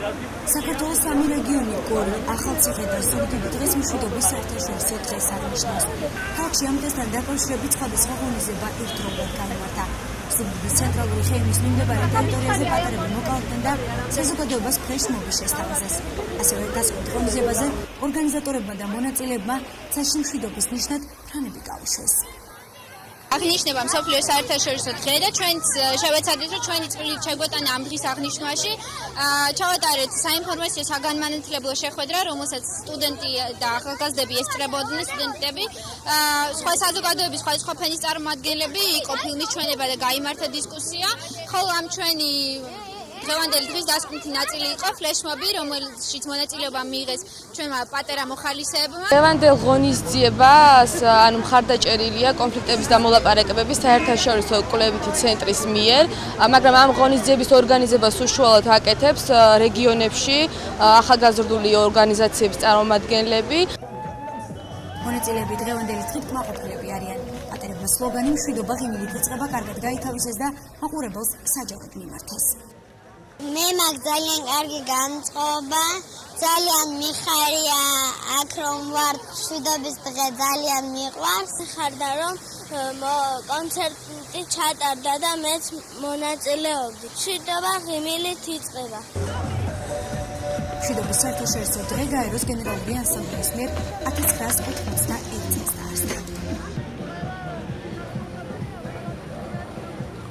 საქართველოს სამი რეგიონი გორი, ახალციხე და ზუგდიდი დღეს მშვიდობის საერთაშორისო დღეს აღნიშნავს. ქალაქში ამ დღესთან დაკავშირებით სხვადასხვა ღონისძიება ერთდროულად გაიმართა. ზუგდიდის ცენტრალური ხეივნის მიმდებარე ტერიტორიაზე პატარები მოკალდნენ და საზოგადოებას ფლეშმობის შესთავაზეს. ასევე დასავლეთ ღონისძიებაზე ორგანიზატორებმა და მონაწილეებმა ცაში მშვიდობის ნიშნად ფრანები გაუშვეს. აღნიშნება მსოფლიოს საერთაშორისო დღე და ჩვენც შევეცადეთ, რომ ჩვენი წვლილი შეგვეტანა ამ დღის აღნიშვნვაში. ჩავატარეთ საინფორმაციო საგანმანათლებლო შეხვედრა, რომელსაც სტუდენტი და ახალგაზრდები ესწრებოდნენ, სტუდენტები, სხვა საზოგადოების სხვადასხვა ფენის წარმომადგენლები, იყო ფილმის ჩვენება და გაიმართა დისკუსია. ხოლო ამ ჩვენი დღევანდელი დღის დასკვნითი ნაწილი იყო ფლეშმობი, რომელშიც მონაწილეობა მიიღეს ჩვენმა პატარა მოხალისეებმა. დღევანდელ ღონისძიებას მხარდაჭერილია კონფლიქტების და მოლაპარაკებების საერთაშორისო კვლევითი ცენტრის მიერ, მაგრამ ამ ღონისძიების ორგანიზებას უშუალოდ აკეთებს რეგიონებში ახალგაზრდული ორგანიზაციების წარმომადგენლები. მონაწილეები დღევანდელი დღით კმაყოფილები არიან. პატარებმა სლოგანი მშვიდობა ღიმილით იწყება, კარგად გაითავისეს და მაყურებელს საჯაროდ მიმართეს. მე მაგ ძალიან კარგი განწყობა, ძალიან მიხარია აქ რომ ვარ, მშვიდობის დღე ძალიან მიყვარს. ხარდა რომ კონცერტი ჩატარდა და მეც მონაწილეობდი. მშვიდობა ღიმილით იწყება. მშვიდობის საერთაშორისო დღე გაეროს გენერალური ასამბლეის მიერ 1991 წელს დაარსდა.